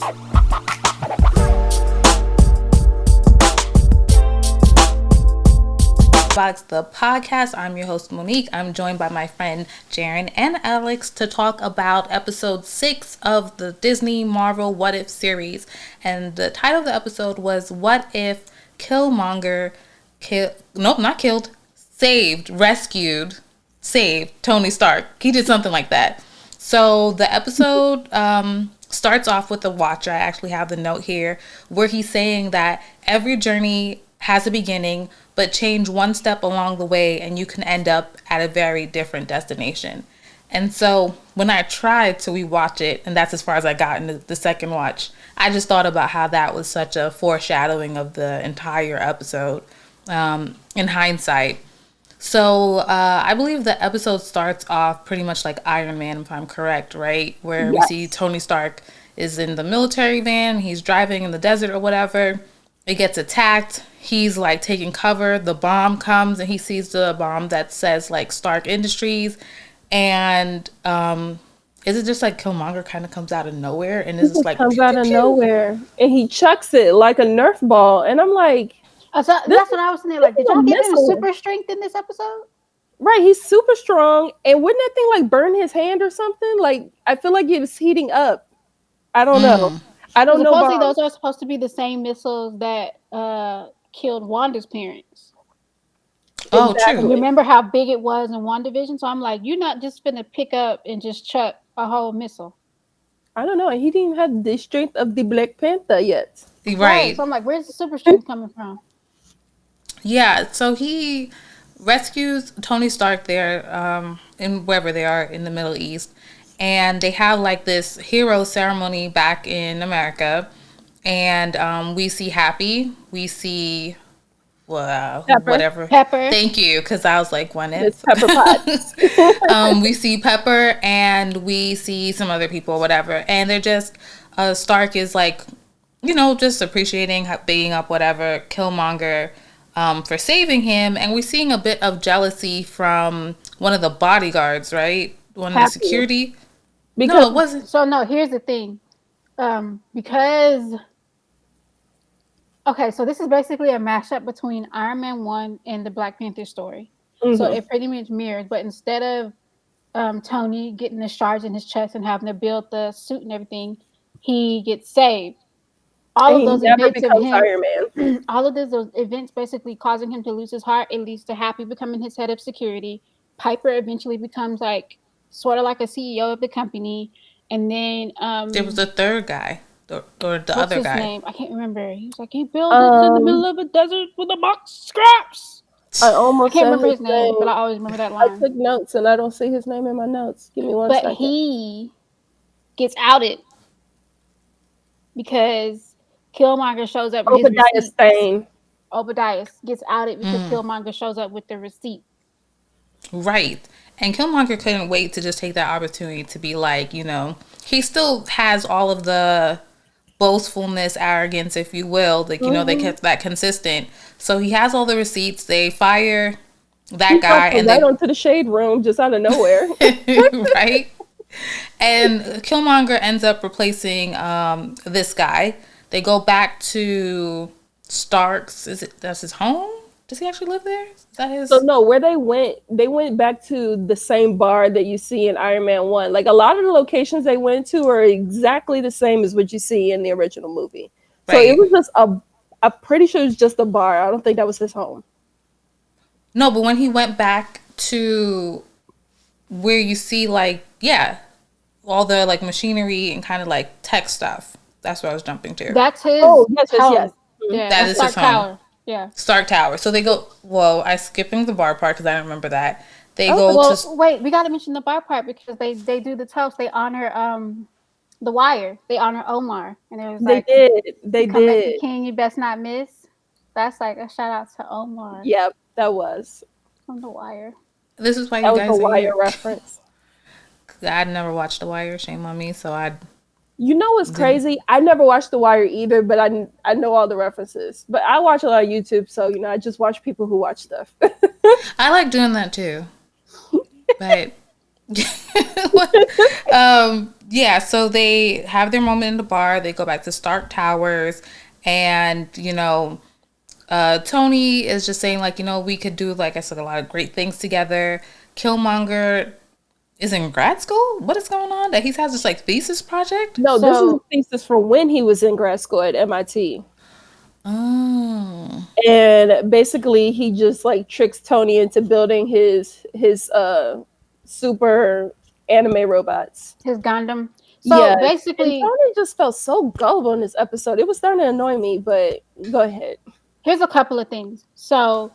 Box the podcast. I'm your host Monique. I'm joined by my friend Jaren and Alex to talk about episode 6 of the Disney Marvel What If series. And the title of the episode was What If Killmonger saved Tony Stark. He did something like that. So the episode starts off with the Watcher. I actually have the note here where he's saying that every journey has a beginning, but change one step along the way and you can end up at a very different destination. And so when I tried to rewatch it, and that's as far as I got in the second watch, I just thought about how that was such a foreshadowing of the entire episode in hindsight. So I believe the episode starts off pretty much like Iron Man, if I'm correct, right? Where we see Tony Stark is in the military van, he's driving in the desert or whatever. It gets attacked. He's like taking cover. The bomb comes and he sees the bomb that says like Stark Industries. And is it just like Killmonger kind of comes out of nowhere and is just like comes out of nowhere and he chucks it like a Nerf ball. And I'm like, that's what I was saying. Like, did y'all give him super strength in this episode? Right, he's super strong. And wouldn't that thing like burn his hand or something? Like, I feel like it was heating up. I don't know. I don't know. Supposedly, those are supposed to be the same missiles that killed Wanda's parents. Oh, exactly. True. Remember how big it was in WandaVision? So I'm like, you're not just finna pick up and just chuck a whole missile. I don't know. And he didn't even have the strength of the Black Panther yet. Right. So I'm like, where's the super strength coming from? Yeah. So he rescues Tony Stark there, in wherever they are in the Middle East. And they have like this hero ceremony back in America. And we see Happy. We see whatever. Pepper. Thank you, because I was like, when it's Pepper Pot. We see Pepper and we see some other people, whatever. And they're just, Stark is like, just appreciating, bigging up whatever, Killmonger for saving him. And we're seeing a bit of jealousy from one of the bodyguards, right? One of the security. Because, no, it wasn't. So no, here's the thing. Because okay, so this is basically a mashup between Iron Man 1 and the Black Panther story. Mm-hmm. So it pretty much mirrors, but instead of Tony getting the shards in his chest and having to build the suit and everything, he gets saved. All of those events of him, Iron Man. All of those events basically causing him to lose his heart. It leads to Happy becoming his head of security. Piper eventually becomes like sort of like a CEO of the company. And then there was the third guy, or the other guy. Name? I can't remember. He was like, he built it in the middle of a desert with a box of scraps. I can't remember his name, but I always remember that line. I took notes and I don't see his name in my notes. Give me one second. But he gets outed because Killmonger shows up with his receipts. Obadiah gets outed because Killmonger shows up with the receipt. Right. And Killmonger couldn't wait to just take that opportunity to be like, he still has all of the boastfulness, arrogance, if you will, like, they kept that consistent. So he has all the receipts. They fire that guy. And they onto the shade room just out of nowhere. Right. And Killmonger ends up replacing this guy. They go back to Stark's. That's his home? Does he actually live there? Is that his? So no, where they went back to the same bar that you see in Iron Man 1. Like a lot of the locations they went to are exactly the same as what you see in the original movie. Right. So it was just I'm pretty sure it was just a bar. I don't think that was his home. No, but when he went back to where you see like, all the like machinery and kind of like tech stuff. That's what I was jumping to. That's his. Oh, yes. Yeah, that is his home. Tower. Yeah. Stark Tower. So they go, I skipping the bar part because I don't remember that. They wait, we got to mention the bar part because they do the toast. They honor the Wire. They honor Omar. And it was like, They did. King, you best not miss. That's like a shout out to Omar. Yep, that was. From the Wire. This is why that you guys was a Wire reference. I'd never watched The Wire. Shame on me. So You know what's crazy? I never watched The Wire either, but I know all the references. But I watch a lot of YouTube, so I just watch people who watch stuff. I like doing that too. But Yeah, so they have their moment in the bar. They go back to Stark Towers, and Tony is just saying like, we could do, like I said, a lot of great things together. Killmonger is in grad school. What is going on? That he has this like thesis project. No, this is a thesis from when he was in grad school at MIT. Oh. And basically he just like tricks Tony into building his super anime robots. His Gundam. So basically, and Tony just felt so gullible in this episode. It was starting to annoy me, but go ahead. Here's a couple of things. So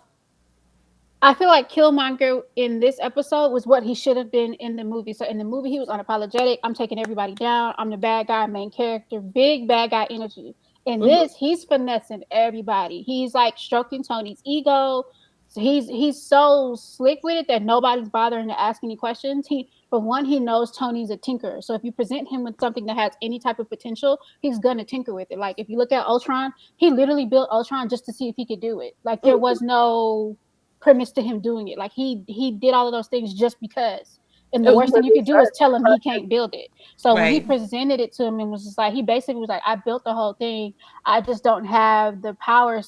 I feel like Killmonger in this episode was what he should have been in the movie. So in the movie, he was unapologetic. I'm taking everybody down. I'm the bad guy, main character, big bad guy energy. In this, he's finessing everybody. He's like stroking Tony's ego. So he's so slick with it that nobody's bothering to ask any questions. For one, he knows Tony's a tinkerer. So if you present him with something that has any type of potential, he's gonna tinker with it. Like if you look at Ultron, he literally built Ultron just to see if he could do it. Like there was no premise to him doing it. Like he did all of those things just because. And the worst thing you could do is tell him he can't build it. So when he presented it to him, and was just like, he basically was like, I built the whole thing. I just don't have the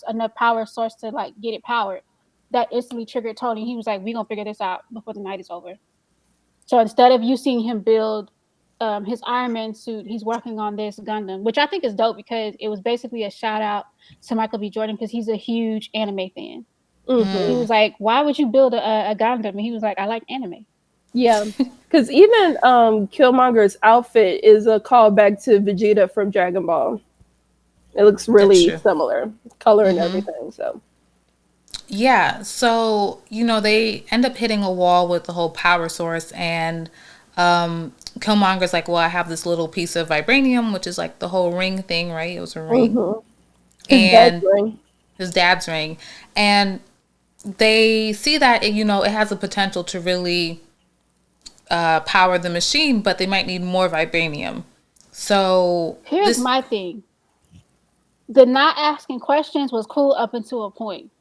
enough power source to like get it powered. That instantly triggered Tony. He was like, we gonna figure this out before the night is over. So instead of you seeing him build his Iron Man suit, he's working on this Gundam, which I think is dope because it was basically a shout out to Michael B. Jordan because he's a huge anime fan. He was like, why would you build a Gundam? And he was like, I like anime. Yeah, because even Killmonger's outfit is a callback to Vegeta from Dragon Ball. It looks really similar, color and everything. So yeah, so they end up hitting a wall with the whole power source, and Killmonger's like, well, I have this little piece of vibranium, which is like the whole ring thing, right? It was a ring. His dad's ring. And they see that it has the potential to really power the machine, but they might need more vibranium. So here's my thing. The not asking questions was cool up until a point.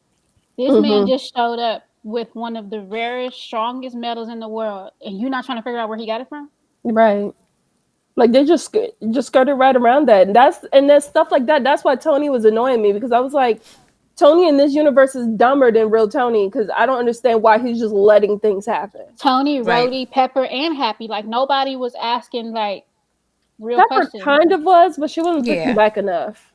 This man just showed up with one of the rarest, strongest metals in the world, and you're not trying to figure out where he got it from? Right. Like they just skirted right around that. And that's stuff like that. That's why Tony was annoying me, because I was like, Tony in this universe is dumber than real Tony, because I don't understand why he's just letting things happen. Tony, Rhodey, Pepper, and Happy, like nobody was asking like real Pepper questions. kind of was, but she wasn't pushing back enough.